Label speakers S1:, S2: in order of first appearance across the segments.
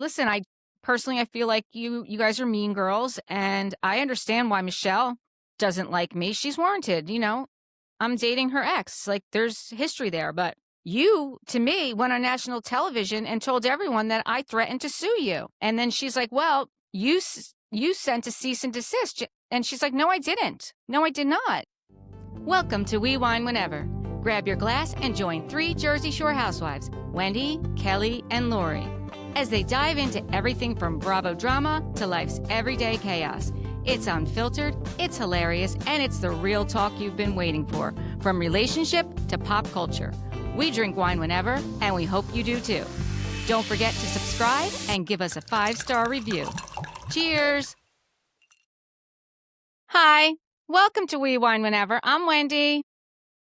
S1: listen, I feel like you guys are mean girls, and I understand why Michelle doesn't like me. She's warranted, I'm dating her ex. Like, there's history there, but you, to me, went on national television and told everyone that I threatened to sue you. And then she's like, well, you sent a cease and desist. And she's like, no, I didn't. No, I did not. Welcome to We Wine Whenever. Grab your glass and join 3 Jersey Shore housewives, Wendy, Kelly, and Lori, as they dive into everything from Bravo drama to life's everyday chaos. It's unfiltered, it's hilarious, and it's the real talk you've been waiting for, from relationship to pop culture. We drink wine whenever, and we hope you do too. Don't forget to subscribe and give us a 5-star review. Cheers! Hi, welcome to We Wine Whenever. I'm Wendy.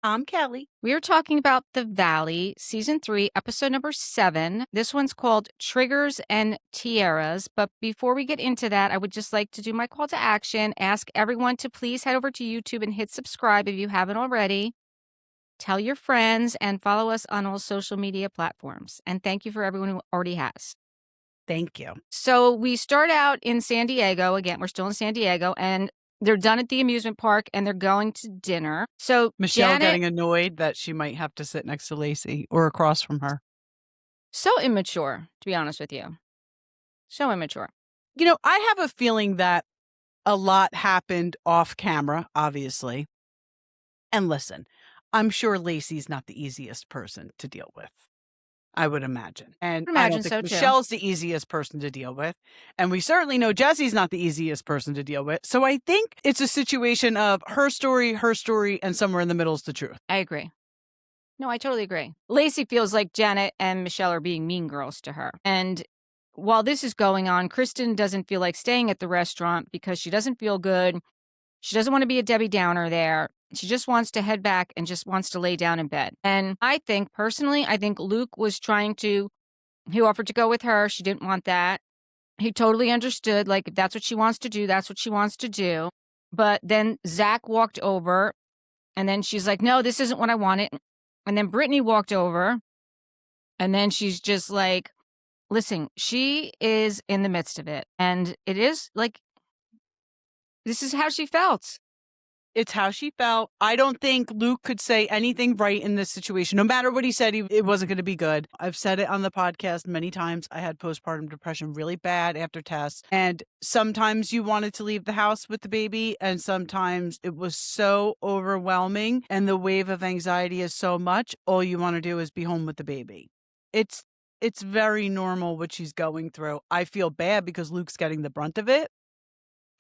S2: I'm Kelly.
S1: We are talking about The Valley, Season 3, Episode number 7. This one's called Triggers and Tiaras. But before we get into that, I would just like to do my call to action. Ask everyone to please head over to YouTube and hit subscribe if you haven't already. Tell your friends and follow us on all social media platforms. And thank you for everyone who already has.
S2: Thank you.
S1: So we start out in San Diego. Again, we're still in San Diego. And they're done at the amusement park and they're going to dinner. So
S2: Michelle getting annoyed that she might have to sit next to Lacey or across from her.
S1: So immature, to be honest with you. So immature.
S2: I have a feeling that a lot happened off camera, obviously. And listen, I'm sure Lacey's not the easiest person to deal with. I would imagine. And I don't think
S1: so
S2: Michelle's the easiest person to deal with. And we certainly know Jesse's not the easiest person to deal with. So I think it's a situation of her story, and somewhere in the middle is the truth.
S1: I agree. No, I totally agree. Lacey feels like Janet and Michelle are being mean girls to her. And while this is going on, Kristen doesn't feel like staying at the restaurant because she doesn't feel good. She doesn't want to be a Debbie Downer there. She just wants to head back and just wants to lay down in bed. And I think Luke was he offered to go with her. She didn't want that. He totally understood, like, if that's what she wants to do, that's what she wants to do. But then Zack walked over, and then she's like, no, this isn't what I wanted. And then Brittany walked over, and then she's just like, listen, she is in the midst of it. And it is like, this is how she felt.
S2: It's how she felt. I don't think Luke could say anything right in this situation. No matter what he said, it wasn't going to be good. I've said it on the podcast many times. I had postpartum depression really bad after tests. And sometimes you wanted to leave the house with the baby. And sometimes it was so overwhelming. And the wave of anxiety is so much. All you want to do is be home with the baby. It's very normal what she's going through. I feel bad because Luke's getting the brunt of it.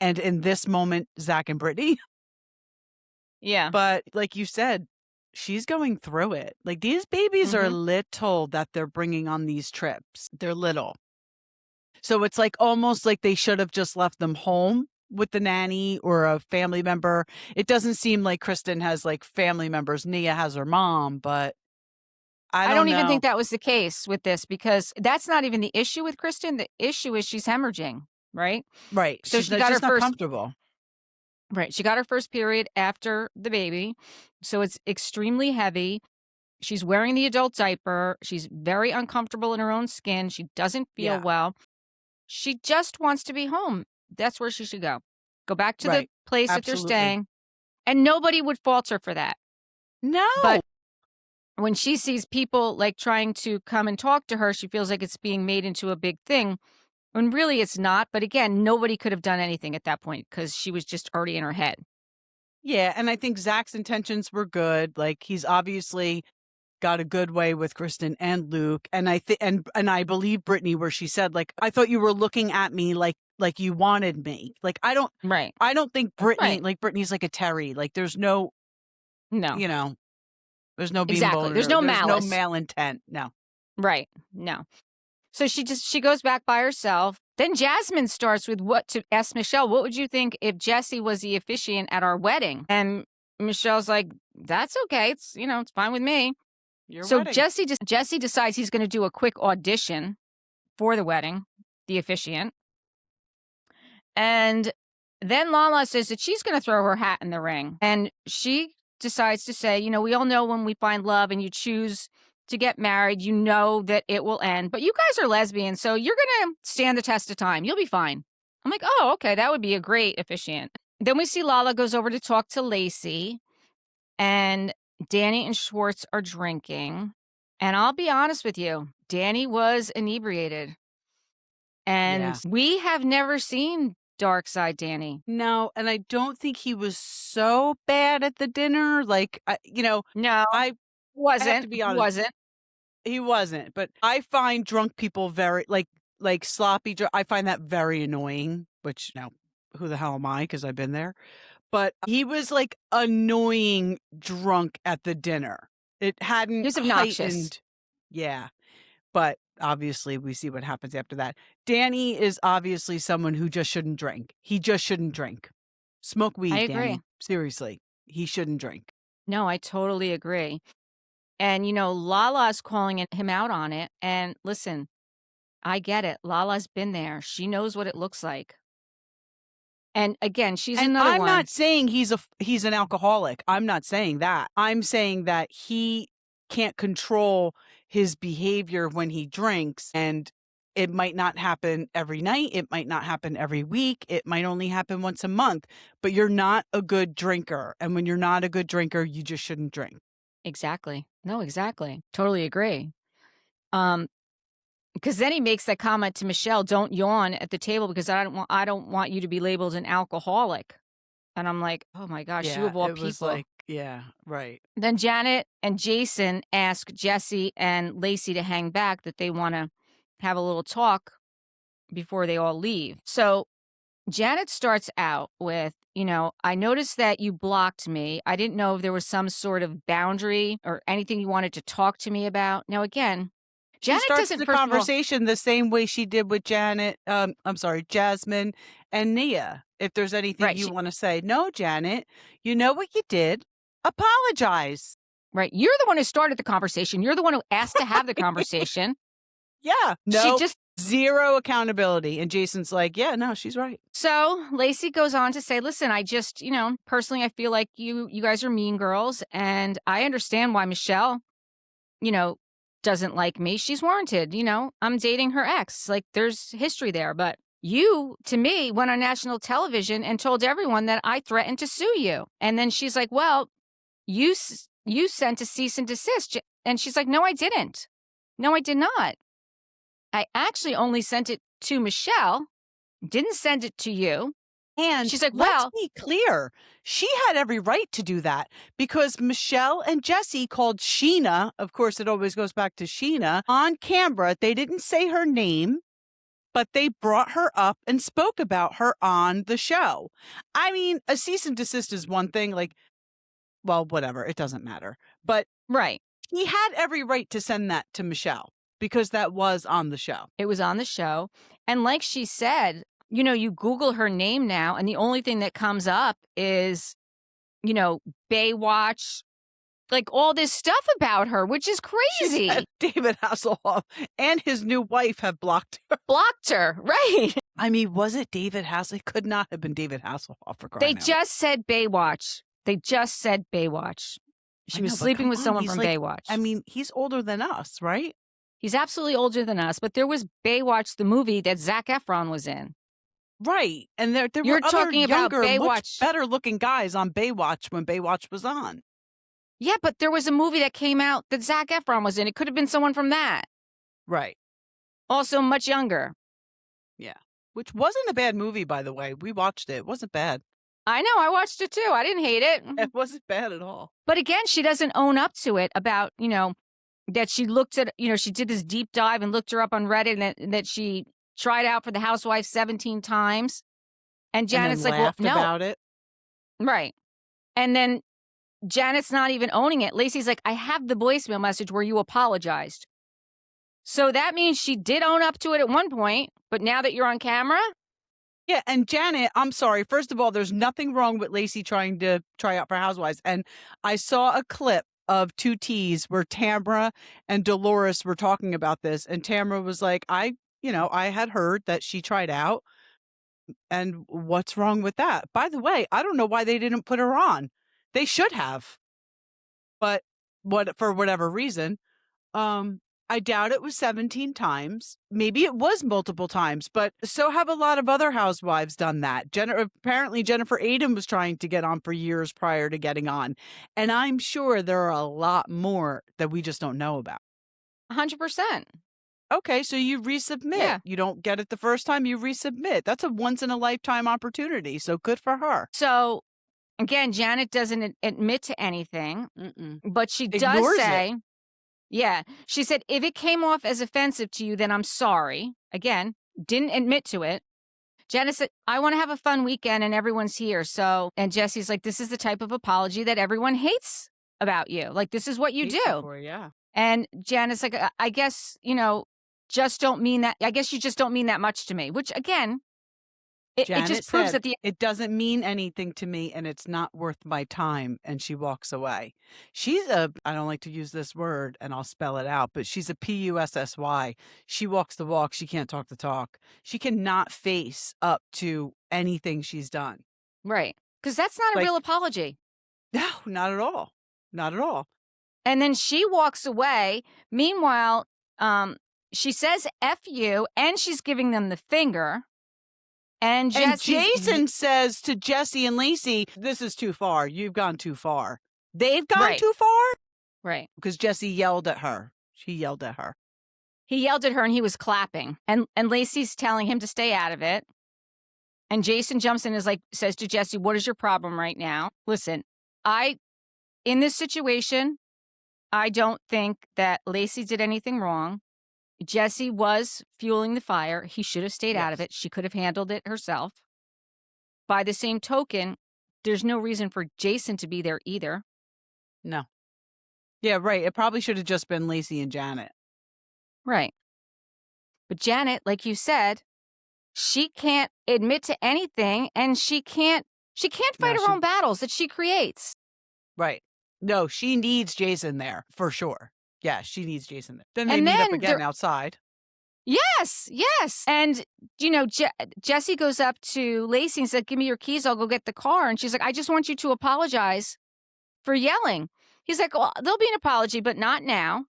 S2: And in this moment, Zack and Brittany.
S1: Yeah.
S2: But like you said, she's going through it. Like, these babies are little that they're bringing on these trips. They're little. So it's like almost like they should have just left them home with the nanny or a family member. It doesn't seem like Kristen has like family members. Nia has her mom, but I don't
S1: even think that was the case with this, because that's not even the issue with Kristen. The issue is she's hemorrhaging, right?
S2: Right.
S1: So
S2: she got her first comfortable.
S1: Right. She got her first period after the baby. So it's extremely heavy. She's wearing the adult diaper. She's very uncomfortable in her own skin. She doesn't feel well. She just wants to be home. That's where she should go. Go back to the place that they're staying. And nobody would fault her for that.
S2: No.
S1: But when she sees people like trying to come and talk to her, she feels like it's being made into a big thing. When really it's not. But again, nobody could have done anything at that point because she was just already in her head.
S2: Yeah. And I think Zack's intentions were good. Like, he's obviously got a good way with Kristen and Luke. And I think, and I believe Brittany, where she said, like, I thought you were looking at me like you wanted me. Like, I don't think Brittany, like, Brittany's like a Terry. Like, there's there's no being vulnerable.
S1: There's no malice.
S2: No malintent. No.
S1: Right. No. So she goes back by herself. Then Jasmine starts with to ask Michelle, what would you think if Jesse was the officiant at our wedding? And Michelle's like, that's okay. It's fine with me. So Jesse decides he's going to do a quick audition for the wedding, the officiant. And then Lala says that she's going to throw her hat in the ring. And she decides to say, we all know when we find love and you choose to get married. You know that it will end, but you guys are lesbians, so you're going to stand the test of time. You'll be fine. I'm like, oh, okay, that would be a great officiant. Then we see Lala goes over to talk to Lacey, and Danny and Schwartz are drinking. And I'll be honest with you, Danny was inebriated. And
S2: Yeah.
S1: we have never seen Dark Side Danny.
S2: No, and I don't think he was so bad at the dinner. Like,
S1: No,
S2: I have to
S1: wasn't.
S2: be
S1: He
S2: honest.
S1: wasn't.
S2: He wasn't, but I find drunk people very like sloppy. I find that very annoying. Which now, who the hell am I? Because I've been there. But he was like annoying drunk at the dinner. It
S1: He
S2: hadn't
S1: was obnoxious.
S2: heightened. Yeah, but obviously we see what happens after that. Danny is obviously someone who just shouldn't drink. He just shouldn't drink. Smoke weed,
S1: I agree.
S2: Danny. Seriously, he shouldn't drink.
S1: No, I totally agree. And, Lala's calling him out on it. And listen, I get it. Lala's been there. She knows what it looks like. And again, she's
S2: And
S1: another
S2: I'm
S1: one.
S2: not saying he's an alcoholic. I'm not saying that. I'm saying that he can't control his behavior when he drinks, and it might not happen every night. It might not happen every week. It might only happen once a month, but you're not a good drinker. And when you're not a good drinker, you just shouldn't drink.
S1: Exactly. No, exactly. Totally agree. Because then he makes that comment to Michelle, "Don't yawn at the table because I don't want you to be labeled an alcoholic." And I'm like, "Oh my gosh, you of all
S2: it
S1: people."
S2: was like, yeah, right.
S1: Then Janet and Jason ask Jesse and Lacey to hang back, that they want to have a little talk before they all leave. So Janet starts out with, "I noticed that you blocked me. I didn't know if there was some sort of boundary or anything you wanted to talk to me about." Now, again,
S2: She
S1: Janet
S2: starts
S1: doesn't,
S2: the
S1: first of all,
S2: conversation the same way she did with Jasmine and Nia. If there's anything
S1: right,
S2: you want to say, no, Janet, you know what you did. Apologize.
S1: right. You're the one who started the conversation. You're the one who asked to have the conversation.
S2: Yeah.
S1: She
S2: No,
S1: just,
S2: zero accountability. And Jason's like, yeah, no, she's right.
S1: so Lacey goes on to say, "Listen, I just, personally, I feel like you guys are mean girls, and I understand why Michelle, you know, doesn't like me. She's warranted. I'm dating her ex. Like, there's history there. But you, to me, went on national television and told everyone that I threatened to sue you." And then she's like, "Well, you sent a cease and desist." And she's like, "No, I didn't. No, I did not. I actually only sent it to Michelle. Didn't send it to you."
S2: And
S1: She's like,
S2: let's
S1: "Well,"
S2: be clear, she had every right to do that because Michelle and Jesse called Sheena, of course, it always goes back to Sheena, on camera. They didn't say her name, but they brought her up and spoke about her on the show. I mean, a cease and desist is one thing, like, well, whatever, it doesn't matter. But
S1: right.
S2: he had every right to send that to Michelle because that was on the show.
S1: It was on the show. And like she said, you Google her name now, and the only thing that comes up is, Baywatch, like all this stuff about her, which is
S2: She
S1: crazy.
S2: said David Hasselhoff and his new wife have blocked her.
S1: Blocked her, right?
S2: I mean, was it David Hasselhoff? It could not have been David Hasselhoff for
S1: They
S2: crying out.
S1: just said Baywatch. They just said Baywatch. She was sleeping with someone from Baywatch.
S2: I mean, he's older than us, right?
S1: He's absolutely older than us, but there was Baywatch, the movie that Zac Efron was in.
S2: Right. And there
S1: You're
S2: were other
S1: talking about
S2: younger, much
S1: Baywatch.
S2: better looking guys on Baywatch when Baywatch was on.
S1: Yeah, but there was a movie that came out that Zac Efron was in. It could have been someone from that.
S2: Right.
S1: Also much younger.
S2: Yeah. Which wasn't a bad movie, by the way. We watched it. It wasn't bad.
S1: I know. I watched it too. I didn't hate it.
S2: It wasn't bad at all.
S1: But again, she doesn't own up to it about, that she looked at, she did this deep dive and looked her up on Reddit, and that she tried out for the Housewives 17 times. And Janet's
S2: and then
S1: like,
S2: laughed
S1: well, no.
S2: about it.
S1: Right. And then Janet's not even owning it. Lacey's like, "I have the voicemail message where you apologized." So that means she did own up to it at one point, but now that you're on camera?
S2: Yeah, and Janet, I'm sorry. First of all, there's nothing wrong with Lacey trying to try out for Housewives. And I saw a clip of 2Ts where Tamra and Dolores were talking about this. And Tamra was like, I had heard that she tried out. And what's wrong with that? By the way, I don't know why they didn't put her on. They should have. But for whatever reason. I doubt it was 17 times. Maybe it was multiple times, but so have a lot of other housewives done that. Apparently Jennifer Aiden was trying to get on for years prior to getting on. And I'm sure there are a lot more that we just don't know about.
S1: 100%.
S2: Okay, so you resubmit.
S1: Yeah.
S2: You don't get it the first time, you resubmit. That's a once in a lifetime opportunity. So good for her.
S1: So again, Janet doesn't admit to anything, but she does
S2: Ignores
S1: say,
S2: it.
S1: yeah, she said, if it came off as offensive to you, then I'm sorry. Again, didn't admit to it. Janet said, I want to have a fun weekend and everyone's here. So, and Jesse's like, this is the type of apology that everyone hates about you. Like, this is what you
S2: Hates
S1: do.
S2: you for, yeah.
S1: And Janet's like, I guess, just don't mean that. I guess you just don't mean that much to me, which again, it just proves that
S2: it doesn't mean anything to me and it's not worth my time. And she walks away. I don't like to use this word and I'll spell it out, but she's a PUSSY. She walks the walk. She can't talk the talk. She cannot face up to anything she's done.
S1: Right. Because that's not a real apology.
S2: No, not at all. Not at all.
S1: And then she walks away. Meanwhile, she says F you and she's giving them the finger. And
S2: Jason says to Jesse and Lacey, this is too far. You've gone too far. They've gone too far?
S1: Right.
S2: Because Jesse yelled at her. She yelled at her.
S1: He yelled at her and he was clapping. And Lacey's telling him to stay out of it. And Jason jumps in and says to Jesse, what is your problem right now? Listen, in this situation, I don't think that Lacey did anything wrong. Jesse was fueling the fire. He should have stayed out of it. She could have handled it herself. By the same token, there's no reason for Jason to be there either.
S2: No. Yeah, right. It probably should have just been Lacey and Janet.
S1: Right. But Janet, like you said, she can't admit to anything and she can't fight her own battles that she creates.
S2: Right. No, she needs Jason there for sure. Yeah, she needs Jason there. Then they meet up again outside.
S1: Yes, yes. And, Jesse goes up to Lacey and said, give me your keys. I'll go get the car. And she's like, I just want you to apologize for yelling. He's like, well, there'll be an apology, but not now.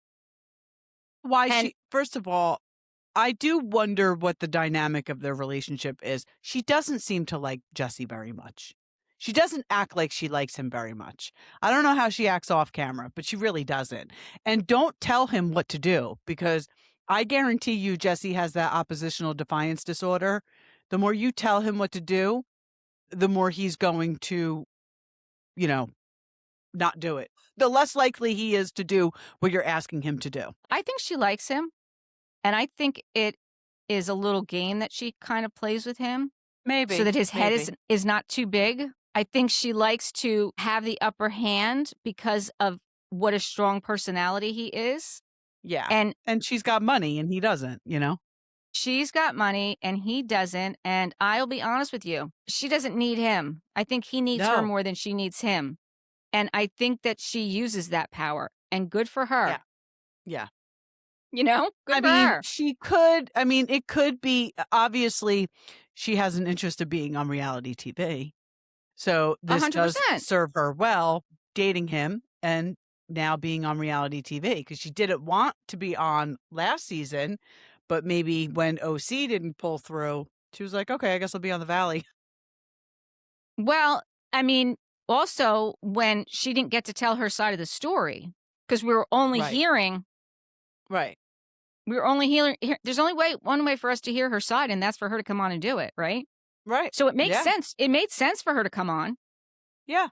S2: First of all, I do wonder what the dynamic of their relationship is. She doesn't seem to like Jesse very much. She doesn't act like she likes him very much. I don't know how she acts off camera, but she really doesn't. And don't tell him what to do because I guarantee you Jesse has that oppositional defiance disorder. The more you tell him what to do, the more he's going to, not do it. The less likely he is to do what you're asking him to do.
S1: I think she likes him. And I think it is a little game that she kind of plays with him.
S2: Maybe.
S1: So that his head is not too big. I think she likes to have the upper hand because of what a strong personality he is.
S2: Yeah. And she's got money and he doesn't, She's
S1: got money and he doesn't. And I'll be honest with you, she doesn't need him. I think he needs her more than she needs him. And I think that she uses that power and good for her.
S2: Yeah.
S1: Good for her.
S2: She could, it could be, obviously, she has an interest of being on reality TV. So this
S1: 100%.
S2: does serve her well, dating him and now being on reality TV because she didn't want to be on last season, but maybe when OC didn't pull through, she was like, okay, I guess I'll be on the Valley.
S1: Well, also when she didn't get to tell her side of the story because we were only hearing.
S2: Right.
S1: We were only hearing. There's only one way for us to hear her side, and that's for her to come on and do it, right?
S2: Right.
S1: So it makes sense. It made sense for her to come on.
S2: Yeah.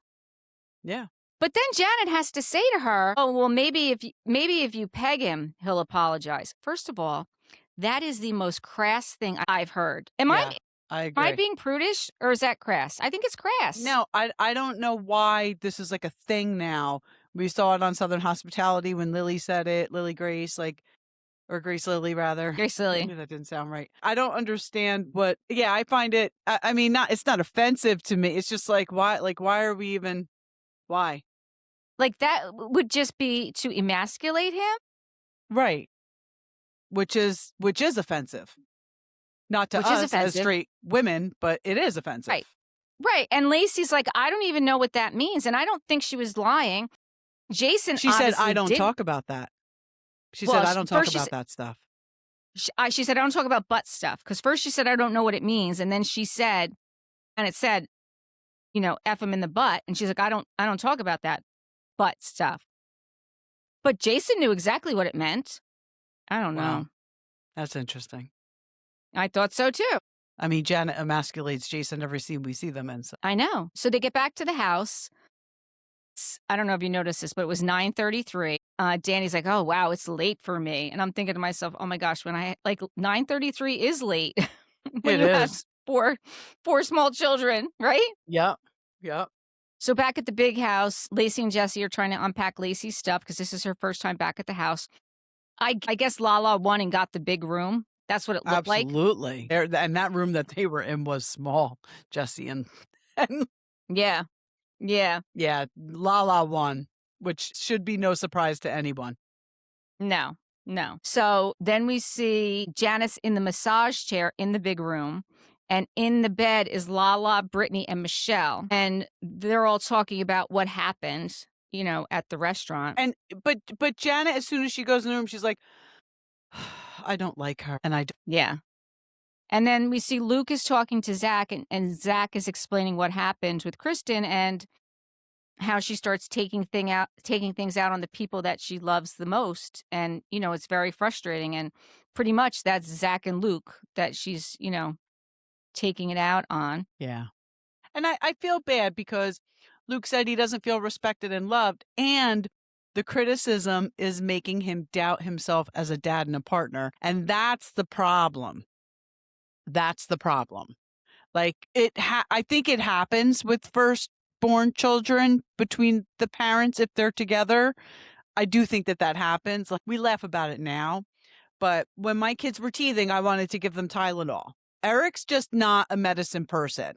S2: Yeah.
S1: But then Janet has to say to her, "Oh, well, maybe if you peg him, he'll apologize." First of all, that is the most crass thing I've heard. Am I being prudish or is that crass? I think it's crass.
S2: No, I don't know why this is like a thing now. We saw it on Southern Hospitality when Lily said it, Lily Grace, or Grace Lily, rather.
S1: Grace Lily.
S2: That didn't sound right. I don't understand I find it, it's not offensive to me. It's just why are we even, why?
S1: That would just be to emasculate him?
S2: Right. Which is offensive. Not to us as straight women, but it is offensive.
S1: Right. Right. And Lacey's like, I don't even know what that means. And I don't think she was lying. Jason
S2: She said, I don't talk about that. She
S1: Well,
S2: said, I don't talk
S1: first
S2: about that stuff.
S1: she said, "I don't talk about butt stuff." Because first she said, "I don't know what it means," and then she said, and it said, "F him in the butt," and she's like, I don't talk about that butt stuff." But Jason knew exactly what it meant. I don't
S2: Wow.
S1: know.
S2: That's interesting.
S1: I thought so too.
S2: I mean, Janet emasculates Jason every scene we see them in. So.
S1: I know. So they get back to the house. I don't know if you noticed this, but it was 9:33. Danny's like, "Oh wow, it's late for me," and I'm thinking to myself, "Oh my gosh, when 9:33 is late when
S2: It
S1: you have
S2: is.
S1: four small children, right?"
S2: Yep. Yep.
S1: So back at the big house, Lacey and Jesse are trying to unpack Lacey's stuff because this is her first time back at the house. I guess Lala won and got the big room. That's what it looked like.
S2: Absolutely. And that room that they were in was small, Jesse and
S1: Yeah, yeah.
S2: yeah, Lala won, which should be no surprise to anyone.
S1: No, no. So then we see Janice in the massage chair in the big room. And in the bed is Lala, Brittany, and Michelle. And they're all talking about what happened, at the restaurant.
S2: And but Janet, as soon as she goes in the room, she's like, I don't like her. And I don't.
S1: Yeah. And then we see Luke is talking to Zack, and Zack is explaining what happened with Kristen and how she starts taking things out on the people that she loves the most. And, it's very frustrating. And pretty much that's Zack and Luke that she's, taking it out on.
S2: Yeah. And I feel bad because Luke said he doesn't feel respected and loved. And the criticism is making him doubt himself as a dad and a partner. And that's the problem. That's the problem. Like I think it happens with firstborn children between the parents if they're together. I do think that happens. Like we laugh about it now, but when my kids were teething, I wanted to give them Tylenol. Eric's just not a medicine person.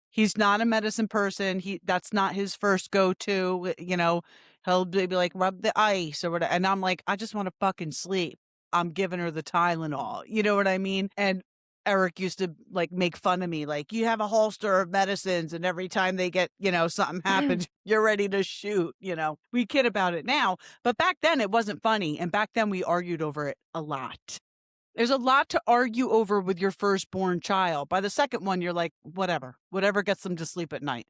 S2: He's not a medicine person. That's not his first go-to, he'll be like, rub the ice or whatever. And I'm like, I just want to fucking sleep. I'm giving her the Tylenol. You know what I mean? And Eric used to like make fun of me, like, you have a holster of medicines and every time they get, something happens, you're ready to shoot, We kid about it now, but back then it wasn't funny. And back then we argued over it a lot. There's a lot to argue over with your firstborn child. By the second one, you're like, whatever gets them to sleep at night,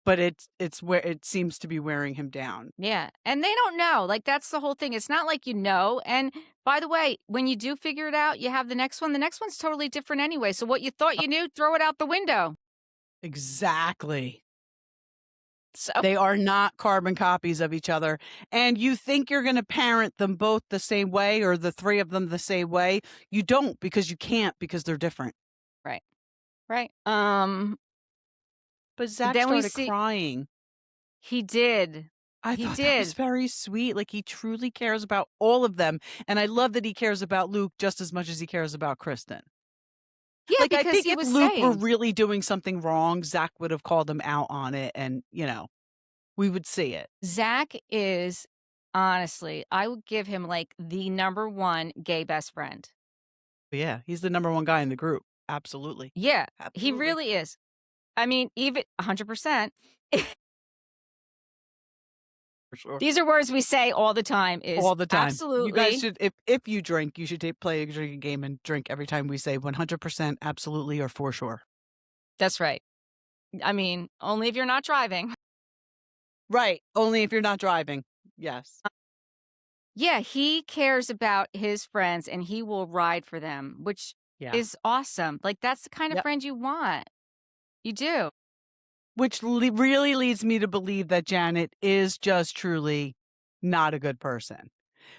S2: But it's where it seems to be wearing him down.
S1: Yeah. And they don't know. Like, that's the whole thing. It's not like And by the way, when you do figure it out, you have the next one. The next one's totally different anyway. So what you thought you knew, throw it out the window.
S2: Exactly.
S1: So
S2: they are not carbon copies of each other. And you think you're going to parent them both the same way or the three of them the same way. You don't because you can't because they're different.
S1: Right. Right.
S2: But Zack
S1: then
S2: started crying.
S1: He did.
S2: I thought that was very sweet. Like he truly cares about all of them. And I love that he cares about Luke just as much as he cares about Kristen.
S1: Yeah,
S2: like,
S1: because
S2: I think
S1: he
S2: if
S1: was
S2: Luke were
S1: saying,
S2: really doing something wrong, Zack would have called him out on it and, we would see it.
S1: Zack is, honestly, I would give him like the number one gay best friend.
S2: Yeah, he's the number one guy in the group. Absolutely.
S1: Yeah,
S2: Absolutely.
S1: he really is. I mean, even 100%.
S2: For sure.
S1: These are words we say all the time.
S2: All the time.
S1: Absolutely.
S2: You guys should, if you drink, you should play a drinking game and drink every time we say 100%, absolutely, or for sure.
S1: That's right. I mean, only if you're not driving.
S2: Right. Only if you're not driving. Yes.
S1: Yeah, he cares about his friends and he will ride for them, which is awesome. Like, that's the kind of friend you want. You do.
S2: Which really leads me to believe that Janet is just truly not a good person.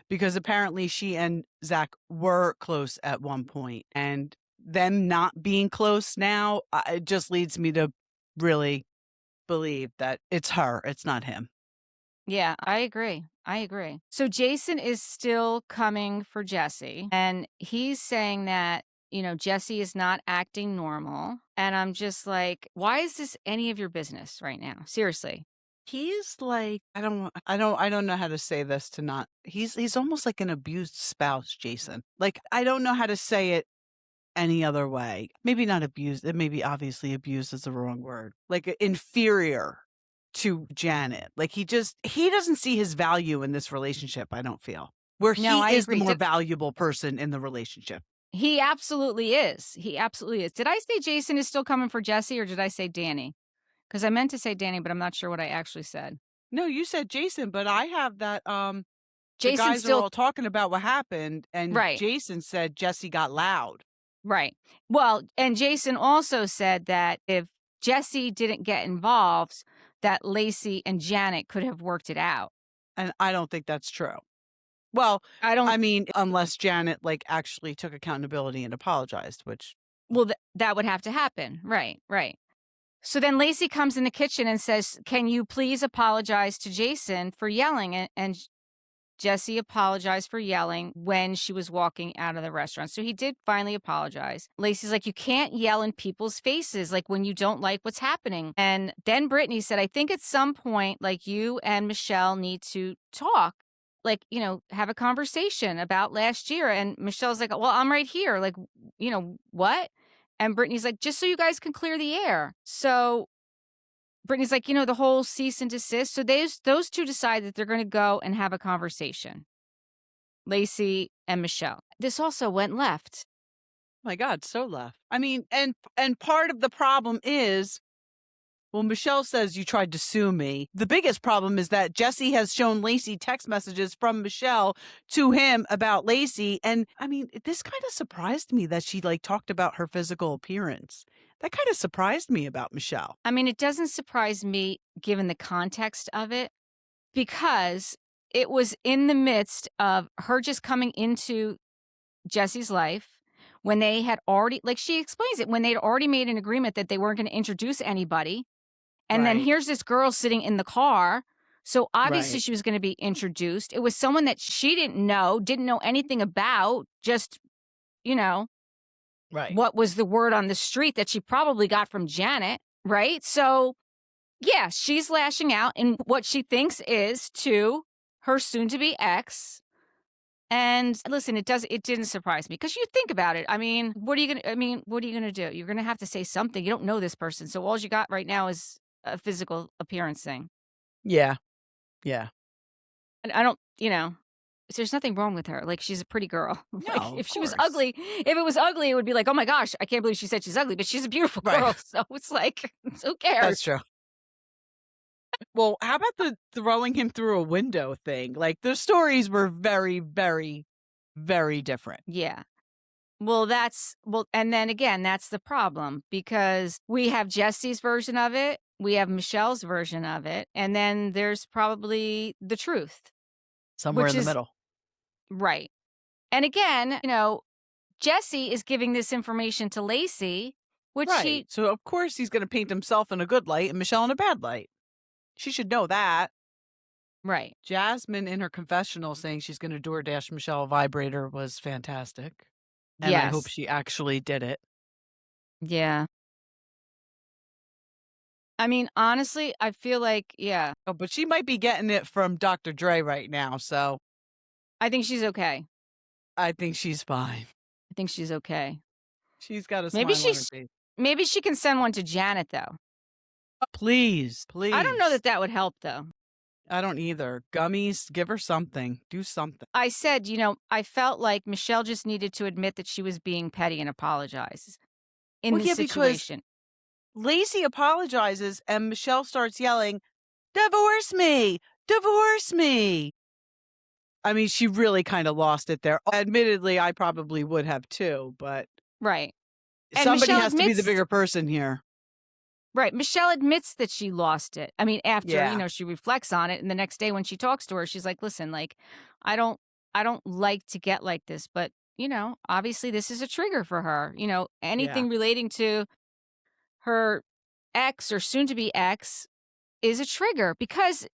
S2: Because apparently she and Zack were close at one point. And them not being close now, it just leads me to really believe that it's her. It's not him.
S1: Yeah, I agree. So Jason is still coming for Jesse. And he's saying that, Jesse is not acting normal. And I'm just like, why is this any of your business right now? Seriously.
S2: He's like, I don't know how to say this to not, he's almost like an abused spouse, Jason. Like, I don't know how to say it any other way. Maybe not abused. It may be obviously abused is the wrong word. Like inferior to Janet. Like he doesn't see his value in this relationship, I don't feel. Where
S1: No,
S2: he
S1: I
S2: is the
S1: agree.
S2: more valuable person in the relationship.
S1: He absolutely is. He absolutely is. Did I say Jason is still coming for Jesse, or did I say Danny? Because I meant to say Danny, but I'm not sure what I actually said.
S2: No, you said Jason, but I have that the
S1: Jason
S2: guys are
S1: still
S2: all talking about what happened, and
S1: right,
S2: Jason said Jesse got loud.
S1: right. Well, and Jason also said that if Jesse didn't get involved, that Lacey and Janet could have worked it out.
S2: And I don't think that's true. Well,
S1: I don't.
S2: I mean, unless Janet like actually took accountability and apologized, which
S1: Well, that would have to happen. Right, right. So then Lacey comes in the kitchen and says, "Can you please apologize to Jason for yelling?" And Jesse apologized for yelling when she was walking out of the restaurant. So he did finally apologize. Lacey's like, "You can't yell in people's faces, like when you don't like what's happening." And then Brittany said, "I think at some point, like you and Michelle need to talk, like, have a conversation about last year." And Michelle's like, "Well, I'm right here. Like, what?" And Brittany's like, "Just so you guys can clear the air." So Brittany's like, the whole cease and desist. So those two decide that they're going to go and have a conversation. Lacey and Michelle. This also went left.
S2: my God, so left. I mean, and part of the problem is, well, Michelle says you tried to sue me. The biggest problem is that Jesse has shown Lacey text messages from Michelle to him about Lacey. And I mean, this kind of surprised me that she like talked about her physical appearance. That kind of surprised me about Michelle.
S1: I mean, it doesn't surprise me given the context of it, because it was in the midst of her just coming into Jesse's life when they had already, like she explains it, when they'd already made an agreement that they weren't going to introduce anybody. And then
S2: Right.
S1: here's this girl sitting in the car. So obviously
S2: Right.
S1: she was going to be introduced. It was someone that she didn't know anything about, just,
S2: Right.
S1: what was the word on the street that she probably got from Janet, right? So yeah, she's lashing out in what she thinks is to her soon-to-be ex. And listen, it didn't surprise me, because you think about it. I mean, what are you gonna do? You're gonna have to say something. You don't know this person, so all you got right now is a physical appearance thing.
S2: Yeah. Yeah.
S1: And I don't, there's nothing wrong with her. Like, she's a pretty girl. Like,
S2: No,
S1: if
S2: of
S1: she was
S2: course.
S1: ugly, if it was ugly, it would be like, oh my gosh, I can't believe she said she's ugly, but she's a beautiful
S2: Right.
S1: girl. So it's like, who cares?
S2: That's true. Well, how about the throwing him through a window thing? Like, the stories were very, very, very different.
S1: Yeah. Well, and then again, that's the problem, because we have Jesse's version of it, we have Michelle's version of it, and then there's probably the truth.
S2: Somewhere
S1: Which
S2: in the
S1: is
S2: middle.
S1: right. And again, Jesse is giving this information to Lacey, which
S2: Right. So, of course, he's going to paint himself in a good light and Michelle in a bad light. She should know that.
S1: right.
S2: Jasmine in her confessional saying she's going to DoorDash Michelle a vibrator was fantastic. And I hope
S1: Yes.
S2: she actually did it.
S1: Yeah. I mean, honestly, I feel like, yeah,
S2: Oh, but she might be getting it from Dr. Dre right now. So
S1: I think she's okay.
S2: I think she's fine.
S1: I think she's okay.
S2: She's got a
S1: Maybe
S2: smile on her face.
S1: maybe she can send one to Janet, though.
S2: Please, please.
S1: I don't know that would help, though.
S2: I don't either. Gummies, give her something. Do something.
S1: I said, I felt like Michelle just needed to admit that she was being petty and apologize in
S2: Well,
S1: this
S2: yeah, because
S1: situation.
S2: Lacey apologizes and Michelle starts yelling, "Divorce me! Divorce me!" I mean, she really kind of lost it there. Admittedly, I probably would have too, but
S1: Right. And
S2: somebody
S1: Michelle
S2: has to be the
S1: admits,
S2: bigger person here.
S1: right. Michelle admits that she lost it. I mean, after,
S2: Yeah.
S1: she reflects on it, and the next day when she talks to her, she's like, listen, like, I don't like to get like this, but, obviously this is a trigger for her. Anything relating to her ex or soon to be ex is a trigger, because,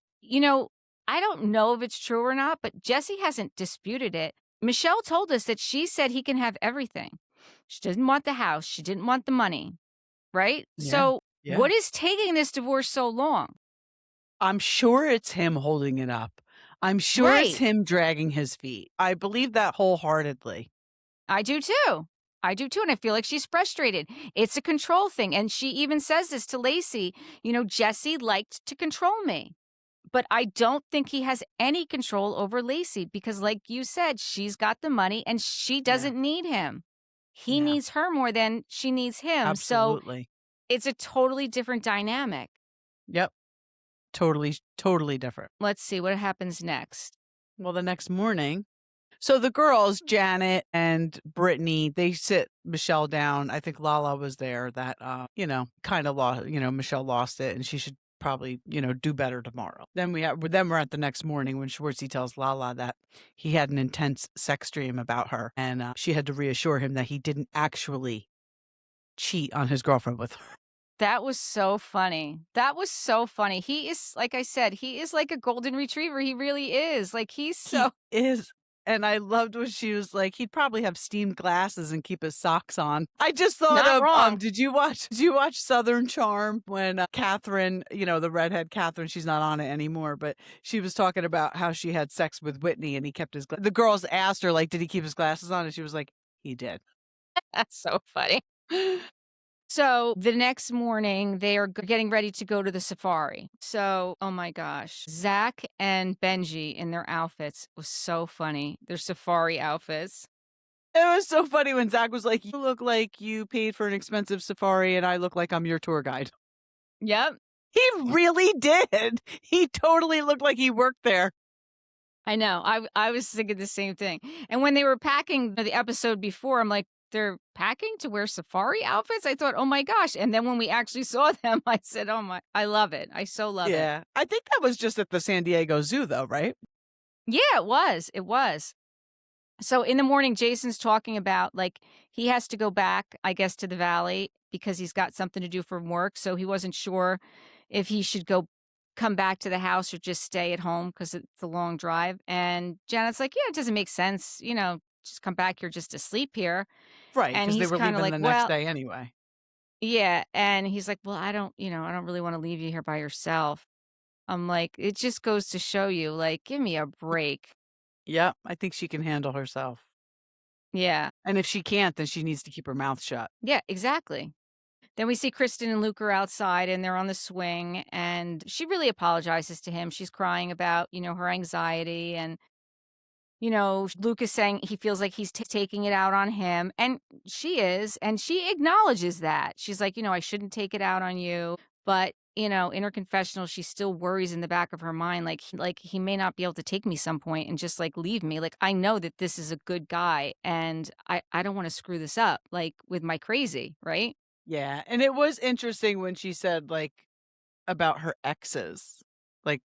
S1: I don't know if it's true or not, but Jesse hasn't disputed it. Michelle told us that she said he can have everything. She didn't want the house. She didn't want the money. Right?
S2: Yeah.
S1: So
S2: Yeah.
S1: what is taking this divorce so long?
S2: I'm sure it's him holding it up. I'm sure it's
S1: Right.
S2: him dragging his feet. I believe that wholeheartedly.
S1: I do too. I do too, and I feel like she's frustrated. It's a control thing, and she even says this to Lacey, "Jesse liked to control me." But I don't think he has any control over Lacey because, like you said, she's got the money and she
S2: Yeah.
S1: doesn't need him. He
S2: Yeah.
S1: needs her more than she needs him, so
S2: Absolutely.
S1: it's a totally different dynamic.
S2: Yep. Totally, totally different.
S1: Let's see what happens next.
S2: Well, the next morning, so the girls, Janet and Brittany, they sit Michelle down. I think Lala was there that, kind of lost, Michelle lost it and she should probably, do better tomorrow. Then we're at the next morning when Schwartzy tells Lala that he had an intense sex dream about her and she had to reassure him that he didn't actually cheat on his girlfriend with her.
S1: That was so funny. That was so funny. He is, like I said, he is like a golden retriever. He really is. Like, he's
S2: He
S1: so
S2: is. And I loved when she was like, he'd probably have steamed glasses and keep his socks on. I just thought
S1: not
S2: of,
S1: wrong.
S2: did you watch Southern Charm when Catherine, the redhead Catherine, she's not on it anymore, but she was talking about how she had sex with Whitney and he kept the girls asked her, like, did he keep his glasses on? And she was like, he did.
S1: That's so funny. So the next morning, they are getting ready to go to the safari. So, oh my gosh, Zack and Benji in their outfits was so funny. Their safari outfits.
S2: It was so funny when Zach was like, you look like you paid for an expensive safari and I look like I'm your tour guide.
S1: Yep,
S2: He really did. He totally looked like he worked there.
S1: I know. I was thinking the same thing. And when they were packing the episode before, I'm like, they're packing to wear safari outfits? I thought, oh my gosh. And then when we actually saw them, I said, oh my, I love it. I so love it.
S2: Yeah. I think that was just at the San Diego Zoo, though, right?
S1: Yeah, it was. It was. So in the morning, Jason's talking about like he has to go back, I guess, to the valley because he's got something to do from work. So he wasn't sure if he should come back to the house or just stay at home because it's a long drive. And Janet's like, yeah, it doesn't make sense, just come back here just to sleep here.
S2: Right.
S1: And
S2: Because they
S1: he's
S2: were
S1: kind of
S2: leaving
S1: like,
S2: the next
S1: well,
S2: day anyway.
S1: yeah. And he's like, well, I don't really want to leave you here by yourself. I'm like, it just goes to show you, like, give me a break.
S2: Yeah. I think she can handle herself.
S1: Yeah.
S2: And if she can't, then she needs to keep her mouth shut.
S1: Yeah, exactly. Then we see Kristen and Luke are outside and they're on the swing and she really apologizes to him. She's crying about, her anxiety and, Luke is saying he feels like he's taking it out on him and she is. And she acknowledges that. She's like, I shouldn't take it out on you. But, in her confessional, she still worries in the back of her mind, like he may not be able to take me some point and just like leave me. Like, I know that this is a good guy and I don't want to screw this up, like with my crazy, right?
S2: Yeah. And it was interesting when she said, like, about her exes, like,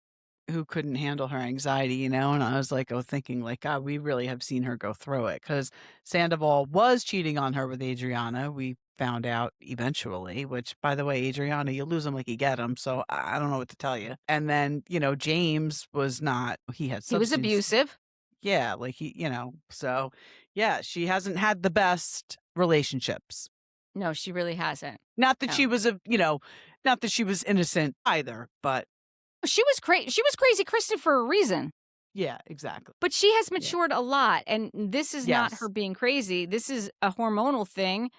S2: who couldn't handle her anxiety, and I was like, thinking like, God, we really have seen her go through it because Sandoval was cheating on her with Adriana. We found out eventually, which, by the way, Adriana, you lose him like you get him. So I don't know what to tell you. And then, James was not, he had
S1: He was
S2: substance.
S1: abusive.
S2: Yeah. Like so yeah, she hasn't had the best relationships.
S1: No, she really hasn't.
S2: Not that
S1: No.
S2: she was not that she was innocent either, but
S1: She was crazy Kristen for a reason,
S2: yeah, exactly.
S1: but she has
S2: Yeah.
S1: matured a lot, and this is not her
S2: Yes.
S1: being crazy. This is a hormonal thing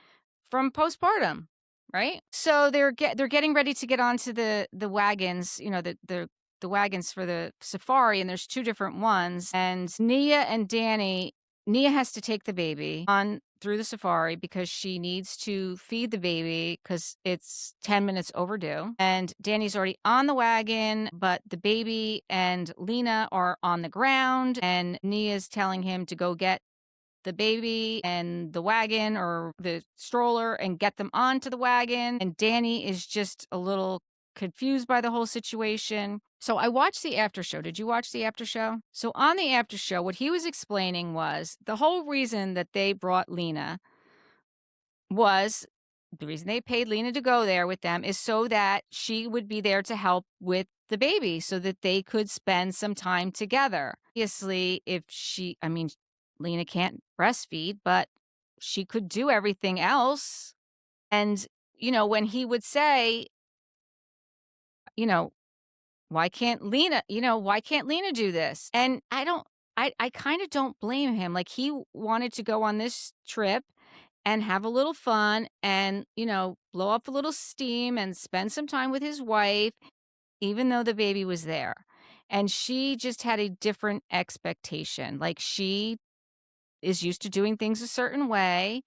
S1: from postpartum, right? So they're getting ready to get onto the wagons, the wagons for the safari, and there's two different ones. And Nia has to take the baby on through the safari because she needs to feed the baby because it's 10 minutes overdue. And Danny's already on the wagon, but the baby and Lena are on the ground, and Nia's telling him to go get the baby and the wagon or the stroller and get them onto the wagon. And Danny is just a little confused by the whole situation. So I watched the after show. Did you watch the after show? So on the after show, what he was explaining was the whole reason that they brought Lena was the reason they paid Lena to go there with them is so that she would be there to help with the baby so that they could spend some time together. Obviously, Lena can't breastfeed, but she could do everything else. And, when he would say, you know, why can't Lena do this? And I kind of don't blame him. Like he wanted to go on this trip and have a little fun and, blow up a little steam and spend some time with his wife, even though the baby was there. And she just had a different expectation. Like, she is used to doing things a certain way,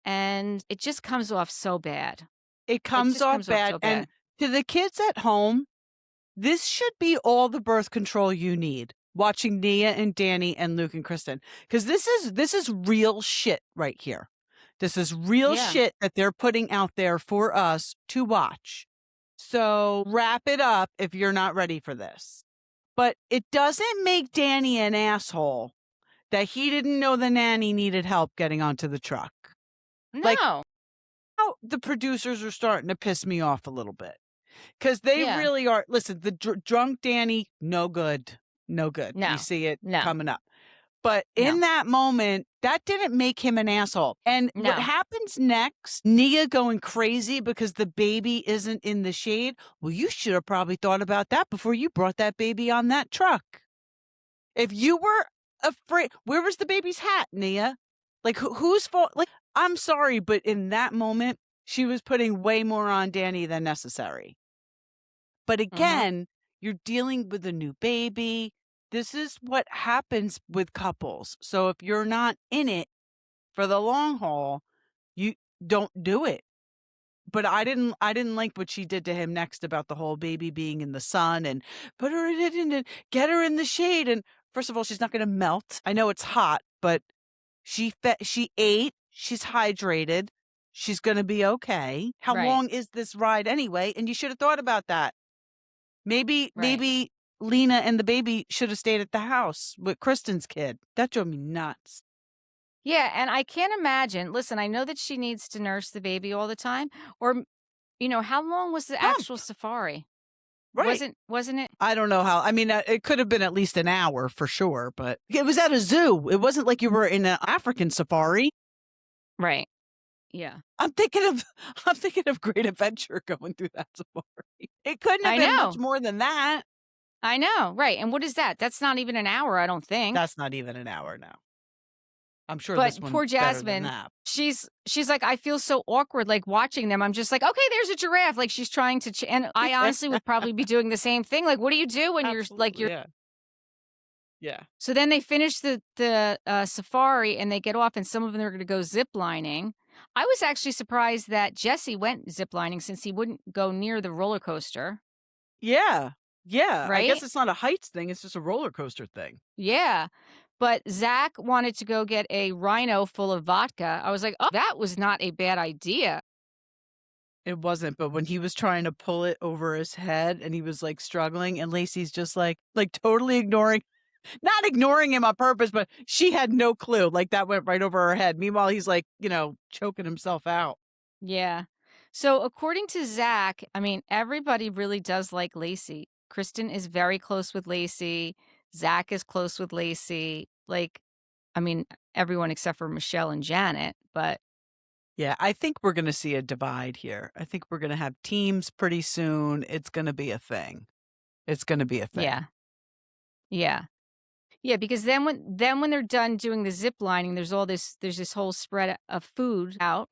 S1: and it just comes off so bad.
S2: It
S1: It
S2: comes
S1: just
S2: off
S1: comes off
S2: bad,
S1: so
S2: and
S1: bad.
S2: to the kids at home, this should be all the birth control you need, watching Nia and Danny and Luke and Kristen, because this is real shit right here. This is real
S1: Yeah.
S2: shit that they're putting out there for us to watch. So wrap it up if you're not ready for this. But it doesn't make Danny an asshole that he didn't know the nanny needed help getting onto the truck. Like,
S1: No.
S2: how the producers are starting to piss me off a little bit. Because they
S1: Yeah.
S2: really are. Listen, the drunk Danny, no good. No good. We
S1: No.
S2: see it
S1: No.
S2: coming up. But
S1: No.
S2: in that moment, that didn't make him an asshole. And what
S1: No.
S2: happens next, Nia going crazy because the baby isn't in the shade. Well, you should have probably thought about that before you brought that baby on that truck. If you were afraid, where was the baby's hat, Nia? Like, whose fault? Like, I'm sorry, but in that moment, she was putting way more on Danny than necessary. But
S1: Mhm.
S2: again, you're dealing with a new baby. This is what happens with couples. So if you're not in it for the long haul, you don't do it. But I didn't like what she did to him next about the whole baby being in the sun and put her in and get her in the shade. And first of all, she's not going to melt. I know it's hot, but she ate, she's hydrated. She's going to be okay. How
S1: Right.
S2: long is this ride anyway? And you should have thought about that. Maybe
S1: Right.
S2: maybe Lena and the baby should have stayed at the house with Kristen's kid. That drove me nuts.
S1: Yeah, and I can't imagine, listen, I know that she needs to nurse the baby all the time, or, how long was the actual
S2: Month.
S1: safari?
S2: Right.
S1: Wasn't it?
S2: I don't know how. I mean, it could have been at least an hour for sure, but it was at a zoo. It wasn't like you were in an African safari.
S1: Right. Yeah.
S2: I'm thinking of I'm thinking of Great Adventure going through that safari. It couldn't have
S1: I
S2: been much
S1: know.
S2: more than that.
S1: I know, right, and what is that? That's not even an hour, I don't think.
S2: That's not even an hour now. I'm sure this
S1: But
S2: one's
S1: poor
S2: better than
S1: Jasmine,
S2: that.
S1: she's like, "I feel so awkward, like, watching them." I'm just like, "Okay, there's a giraffe." Like, she's trying to and I honestly would probably be doing the same thing. Like, what do you do when you're like,
S2: Absolutely.
S1: you're
S2: Yeah. Yeah.
S1: so then they finish the safari and they get off and some of them are gonna go zip lining. I was actually surprised that Jesse went zip lining since he wouldn't go near the roller coaster,
S2: Yeah. Yeah. I guess
S1: right?
S2: it's not a heights thing, it's just a roller coaster thing.
S1: Yeah. But Zack wanted to go get a rhino full of vodka. I was like, "Oh, that was not a bad idea."
S2: It wasn't, but when he was trying to pull it over his head and he was, like, struggling and Lacey's just, like, totally ignoring not ignoring him on purpose, but she had no clue, like, that went right over her head. Meanwhile, he's, like, choking himself out.
S1: Yeah. So according to Zack, I mean, everybody really does like Lacey. Kristen is very close with Lacey. Zack is close with Lacey. Like, I mean, everyone except for Michelle and Janet, but
S2: Yeah, I think we're gonna see a divide here. I think we're gonna have teams pretty soon. It's gonna be a thing. It's gonna be a
S1: yeah.
S2: thing.
S1: Yeah. Yeah, because then when they're done doing the zip lining, there's this whole spread of food out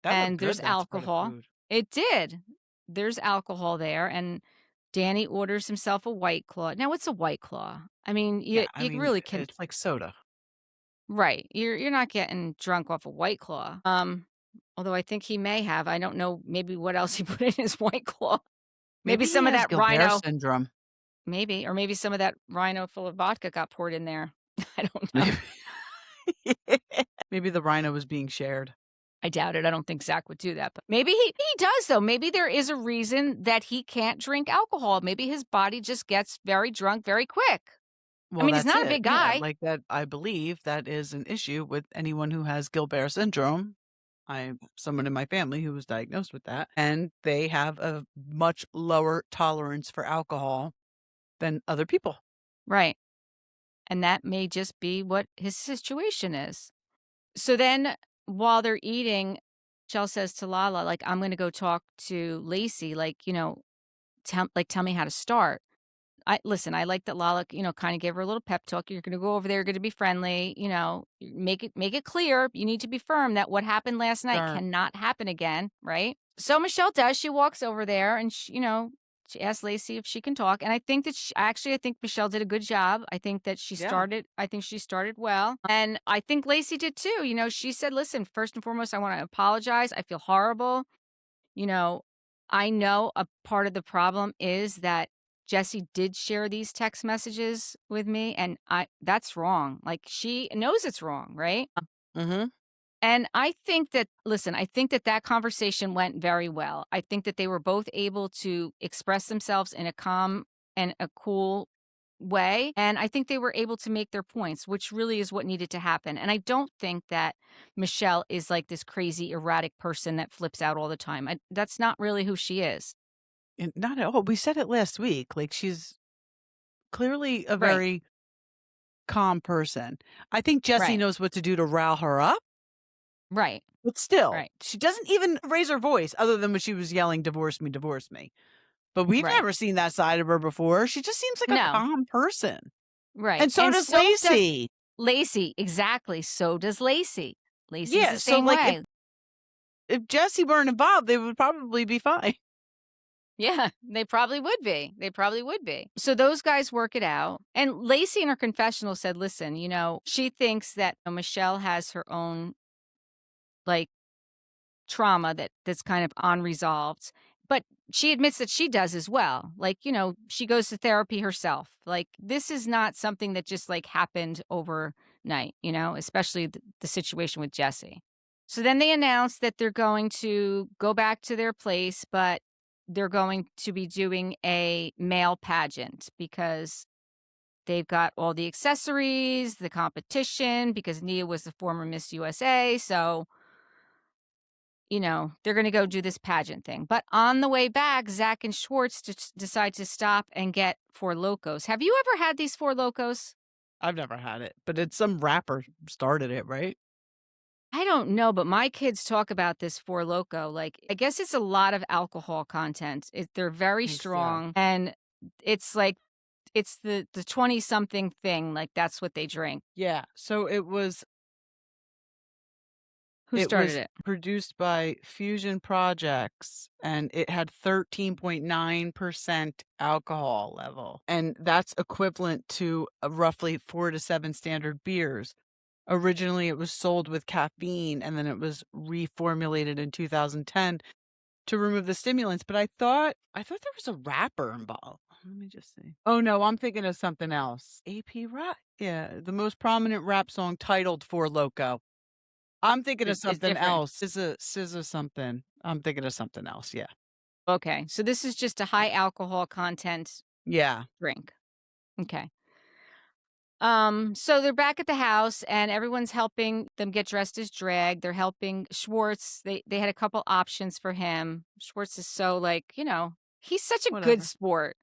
S2: That looked
S1: and
S2: good,
S1: there's
S2: that spread of
S1: alcohol.
S2: food.
S1: It did. There's alcohol there and Danny orders himself a White Claw. Now, what's a White Claw? I mean,
S2: Yeah, I
S1: you
S2: mean,
S1: really can
S2: it's like soda.
S1: right. You're not getting drunk off a White Claw. Although I think he may have. I don't know maybe what else he put in his White Claw. Maybe
S2: Maybe he
S1: some of
S2: has
S1: that
S2: Gilbert
S1: Rhino,
S2: syndrome.
S1: maybe, or maybe some of that Rhino full of vodka got poured in there. I don't know.
S2: Maybe maybe the rhino was being shared.
S1: I doubt it. I don't think Zach would do that, but maybe he does though. Maybe there is a reason that he can't drink alcohol. Maybe his body just gets very drunk very quick. I
S2: Well,
S1: mean, he's
S2: that's
S1: not a
S2: it.
S1: big
S2: Yeah,
S1: guy.
S2: like that I believe that is an issue with anyone who has Gilbert syndrome. I have someone in my family who was diagnosed with that, and they have a much lower tolerance for alcohol than other people.
S1: Right. And that may just be what his situation is. So then while they're eating, Chell says to Lala, like, I'm gonna go talk to Lacey, like, tell me how to start. listen, I like that Lala, kind of gave her a little pep talk. You're going to go over there, you're going to be friendly, make it clear. You need to be firm that what happened last night
S2: Sure.
S1: cannot happen again, right? So Michelle does. She walks over there and she asks Lacey if she can talk. And I think that I think Michelle did a good job.
S2: Yeah.
S1: I think she started well. And I think Lacey did too. She said, listen, first and foremost, I want to apologize. I feel horrible. You know, I know a part of the problem is that Jesse did share these text messages with me, and that's wrong. Like, she knows it's wrong, right?
S2: Mhm.
S1: And I think that listen, I think that that conversation went very well. I think that they were both able to express themselves in a calm and a cool way, and I think they were able to make their points, which really is what needed to happen. And I don't think that Michelle is like this crazy erratic person that flips out all the time. That's not really who she is.
S2: And not at all. We said it last week. Like, she's clearly a
S1: Right.
S2: very calm person. I think Jesse
S1: Right.
S2: knows what to do to rile her up,
S1: Right.
S2: but still,
S1: Right.
S2: she doesn't even raise her voice other than when she was yelling, "Divorce me, divorce me." But we've
S1: Right.
S2: never seen that side of her before. She just seems like a
S1: No.
S2: calm person.
S1: Right.
S2: And so
S1: And
S2: does
S1: so does
S2: Lacey.
S1: Lacey. Exactly. So does Lacey. Lacey's
S2: Yeah,
S1: the
S2: so,
S1: same
S2: like,
S1: way.
S2: if Jesse weren't involved, they would probably be fine.
S1: Yeah, they probably would be. They probably would be. So those guys work it out. And Lacey in her confessional said, listen, she thinks that Michelle has her own like trauma that's kind of unresolved. But she admits that she does as well. Like, she goes to therapy herself. Like, this is not something that just like happened overnight, especially the situation with Jesse. So then they announced that they're going to go back to their place, but they're going to be doing a male pageant because they've got all the accessories, the competition, because Nia was the former Miss USA. So, they're going to go do this pageant thing. But on the way back, Zack and Schwartz decide to stop and get Four Locos. Have you ever had these Four Locos?
S2: I've never had it, but it's some rapper started it, right?
S1: I don't know, but my kids talk about this Four Loco. Like, I guess it's a lot of alcohol content. They're very
S2: Think so.
S1: strong, and it's like it's the 20 something thing. Like, that's what they drink.
S2: Yeah, so
S1: Who
S2: it
S1: started
S2: was
S1: it?
S2: produced by Fusion Projects, and it had 13.9% alcohol level, and that's equivalent to roughly 4 to 7 standard beers. Originally, it was sold with caffeine, and then it was reformulated in 2010 to remove the stimulants, but I thought there was a rapper involved. Let me just see. Oh, no, I'm thinking of something else. AP Rock? Yeah, the most prominent rap song titled "For Loco." I'm thinking of
S1: Is
S2: something
S1: different.
S2: else. SZA something. I'm thinking of something else, yeah.
S1: Okay, so this is just a high alcohol content
S2: Yeah.
S1: drink. Okay. So they're back at the house and everyone's helping them get dressed as drag. They're helping Schwartz. They had a couple options for him. Schwartz is so like, he's such a good
S2: Whatever.
S1: sport,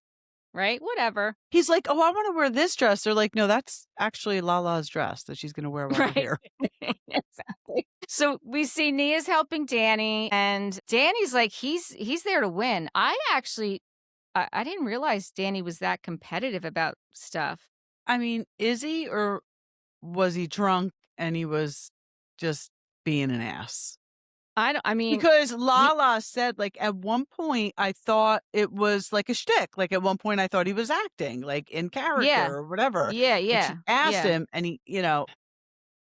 S1: right? Whatever.
S2: He's like, "Oh, I wanna wear this dress." They're like, "No, that's actually Lala's dress that she's gonna wear while we're
S1: Right.
S2: here."
S1: Exactly. So we see Nia's helping Danny and Danny's like he's there to win. I didn't realize Danny was that competitive about stuff.
S2: I mean, is he, or was he drunk and he was just being an ass?
S1: I mean,
S2: Because
S1: he
S2: Lala said, like, at one point, I thought it was like a shtick. Like, at one point, I thought he was acting, like, in character
S1: yeah.
S2: or whatever.
S1: Yeah,
S2: And she
S1: yeah.
S2: asked
S1: Yeah.
S2: him, and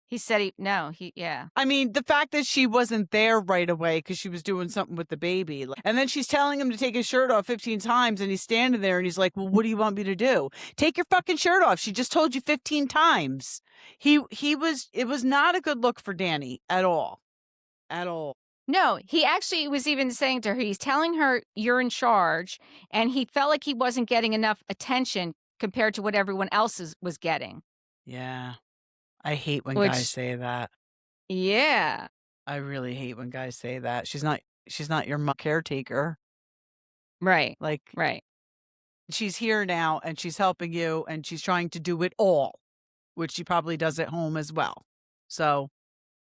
S1: He said no, yeah.
S2: I mean, the fact that she wasn't there right away because she was doing something with the baby. And then she's telling him to take his shirt off 15 times, and he's standing there and he's like, "Well, what do you want me to do? Take your fucking shirt off. She just told you 15 times." It was not a good look for Danny at all. At all.
S1: No, he actually was even saying to her, he's telling her, "You're in charge," and he felt like he wasn't getting enough attention compared to what everyone else was getting,
S2: Yeah. I hate when guys
S1: which
S2: say that.
S1: yeah.
S2: I really hate when guys say that. She's not your caretaker.
S1: Right,
S2: Like,
S1: right.
S2: she's here now and she's helping you and she's trying to do it all, which she probably does at home as well. So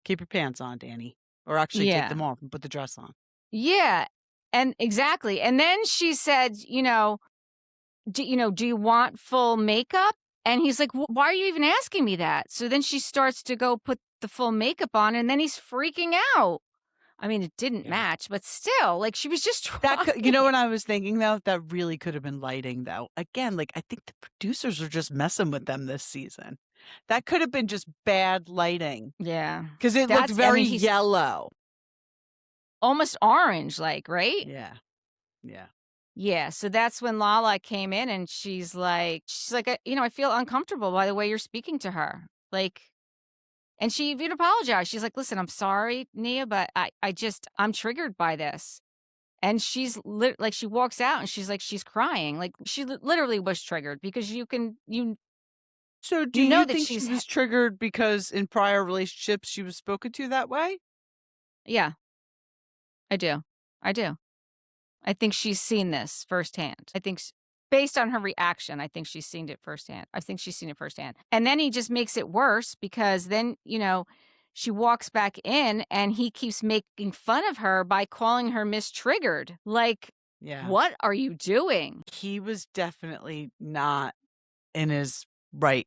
S2: keep your pants on, Danny. Or actually take
S1: Yeah.
S2: them off and put the dress on.
S1: Yeah, and exactly, and then she said, do you want full makeup? And he's like, why are you even asking me that? So then she starts to go put the full makeup on, and then he's freaking out. I mean, it didn't
S2: Yeah.
S1: match, but still, like, she was just
S2: That could, you know
S1: trying.
S2: what I was thinking though? That really could have been lighting though. Again, like I think the producers are just messing with them this season. That could have been just bad lighting
S1: Yeah.
S2: because it looked
S1: I
S2: very
S1: mean, he's
S2: yellow.
S1: almost orange, like, right?
S2: Yeah. Yeah.
S1: Yeah, so that's when Lala came in and she's like, I feel uncomfortable by the way you're speaking to her." Like, and she even apologized. She's like, "Listen, I'm sorry, Nia, but I'm triggered by this." And like, she walks out and she's crying. Like, she literally was triggered because
S2: So do
S1: you
S2: you
S1: know that
S2: think she
S1: she's
S2: was triggered because in prior relationships she was spoken to that way?
S1: yeah, I do. I do. I think she's seen this firsthand. I think based on her reaction, I think she's seen it firsthand. I think she's seen it firsthand. And then he just makes it worse because then, she walks back in and he keeps making fun of her by calling her Miss Triggered. Like,
S2: Yeah.
S1: what are you doing?
S2: He was definitely not in his right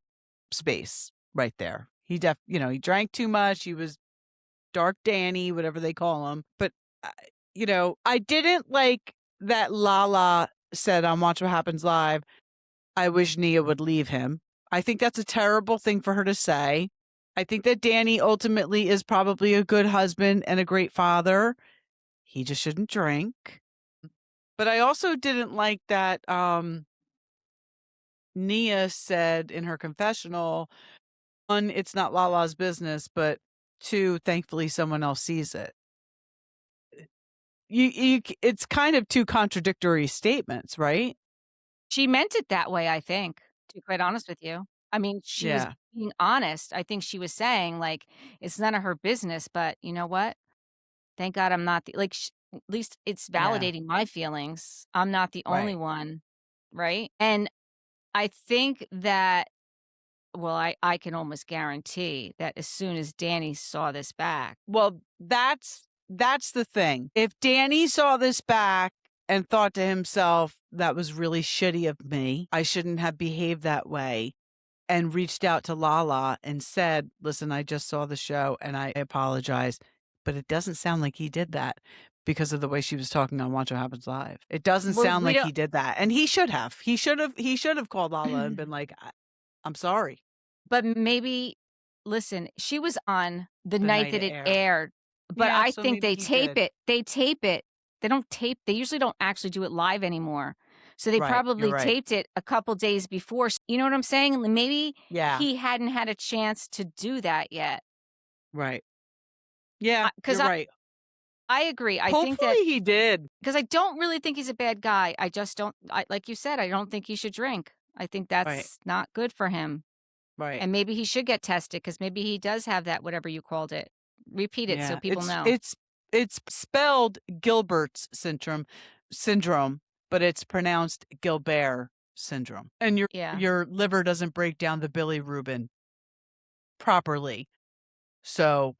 S2: space right there. He drank too much. He was Dark Danny, whatever they call him. But, I didn't like that Lala said on Watch What Happens Live, I wish Nia would leave him. I think that's a terrible thing for her to say. I think that Danny ultimately is probably a good husband and a great father. He just shouldn't drink. But I also didn't like that Nia said in her confessional, one, it's not Lala's business, but two, thankfully someone else sees it. It's kind of two contradictory statements, right?
S1: She meant it that way, I think, to be quite honest with you. I mean, she was
S2: Yeah,
S1: being honest. I think she was saying, like, it's none of her business, but you know what? Thank God I'm not at least it's
S2: yeah,
S1: validating my feelings. I'm not the only
S2: right.
S1: one, right? And I think that well, I can almost guarantee that as soon as Danny saw this back.
S2: Well, that's the thing. If Danny saw this back and thought to himself, that was really shitty of me. I shouldn't have behaved that way. And reached out to Lala and said, listen, I just saw the show and I apologize. But it doesn't sound like he did that because of the way she was talking on Watch What Happens Live. It doesn't sound
S1: We
S2: like
S1: don't
S2: he did that. And he should have. He should have called Lala and been like, I'm sorry.
S1: but maybe listen, she was on the
S2: The
S1: night
S2: night
S1: that
S2: it
S1: it
S2: aired.
S1: aired, but
S2: Yeah,
S1: I
S2: so
S1: think
S2: maybe
S1: they
S2: he
S1: tape
S2: did.
S1: it. They tape it. They usually don't actually do it live anymore. So they
S2: Right. You're
S1: probably
S2: right.
S1: taped it a couple days before. You know what I'm saying? Maybe
S2: Yeah.
S1: he hadn't had a chance to do that yet.
S2: Right. Yeah,
S1: Because
S2: you're right.
S1: I agree. I think that
S2: Hopefully he did.
S1: because I don't really think he's a bad guy. I just don't like you said, I don't think he should drink. I think
S2: Right.
S1: that's not good for him,
S2: Right.
S1: and maybe he should get tested because maybe he does have that whatever you called it. Repeat it so
S2: Yeah.
S1: people
S2: It's
S1: know.
S2: it's it's spelled Gilbert's syndrome, but it's pronounced Gilbert syndrome. And your
S1: Yeah,
S2: your liver doesn't break down the bilirubin properly. So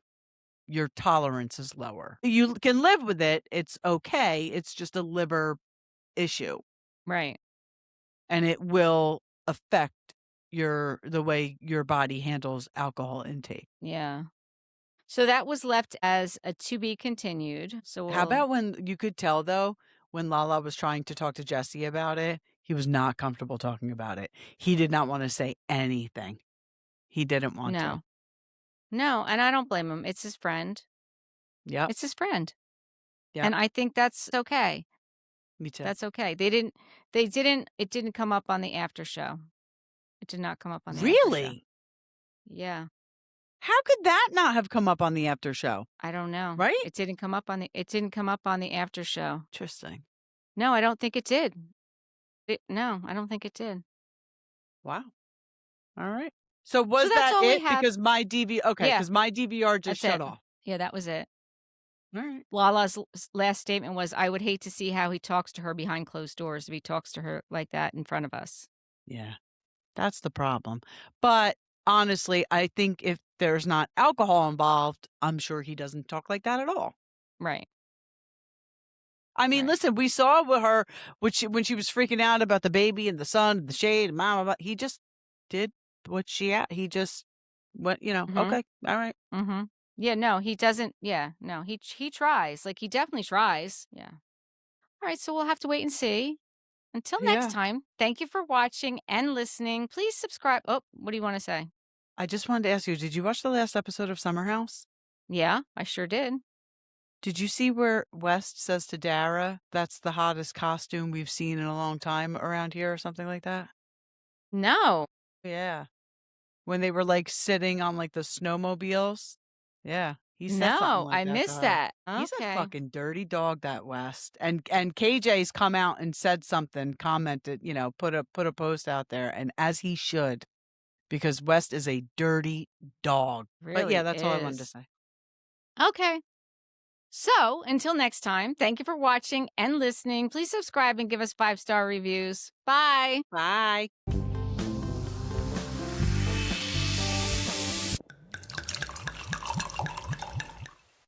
S2: your tolerance is lower. You can live with it. It's okay. It's just a liver issue
S1: right.
S2: and it will affect the way your body handles alcohol intake.
S1: Yeah. So that was left as a to be continued. So
S2: How
S1: we'll
S2: about when you could tell though, when Lala was trying to talk to Jesse about it, he was not comfortable talking about it. He did not want to say anything. He didn't want to.
S1: no. No, and I don't blame him. It's his friend.
S2: Yep.
S1: It's his friend.
S2: Yep.
S1: And I think that's okay.
S2: Me too.
S1: That's okay. It didn't come up on the after show. It did not come up on the after show.
S2: Really?
S1: Yeah.
S2: How could that not have come up on the after show?
S1: I don't know.
S2: Right?
S1: It didn't come up on the after show.
S2: Interesting.
S1: No, I don't think it did. No, I don't think it did.
S2: Wow. All right. So
S1: So
S2: was
S1: that's
S2: that
S1: all we
S2: it?
S1: have.
S2: Because my DV okay,
S1: Yeah,
S2: because my DVR just
S1: that's
S2: shut
S1: it.
S2: off.
S1: Yeah, that was it.
S2: All right.
S1: Lala's last statement was, "I would hate to see how he talks to her behind closed doors if he talks to her like that in front of us."
S2: Yeah. That's the problem. But honestly, I think if there's not alcohol involved, I'm sure he doesn't talk like that at all.
S1: Right.
S2: I mean,
S1: Right.
S2: listen, we saw with her when she was freaking out about the baby and the sun and the shade and blah, blah, blah. He just did what he just went,
S1: Mhm.
S2: okay, all right.
S1: Mhm. Yeah, no, he doesn't. Yeah, no, he tries. Like he definitely tries. Yeah. All right, so we'll have to wait and see. Until next
S2: Yeah.
S1: time, thank you for watching and listening. Please subscribe. Oh, what do you want to say?
S2: I just wanted to ask you, did you watch the last episode of Summer House?
S1: Yeah, I sure did.
S2: Did you see where West says to Dara, that's the hottest costume we've seen in a long time around here or something like that?
S1: No,
S2: Yeah. When they were like sitting on like the snowmobiles. Yeah. He said something
S1: no,
S2: like
S1: I
S2: that to
S1: missed
S2: her.
S1: that.
S2: He's a
S1: Okay.
S2: fucking dirty dog, that West. And KJ's come out and said something, commented, put a post out there, and as he should, because West is a dirty dog. But yeah,
S1: Really
S2: that's all I wanted to
S1: is.
S2: say.
S1: Okay. So until next time, thank you for watching and listening. Please subscribe and give us 5-star reviews. Bye.
S2: Bye.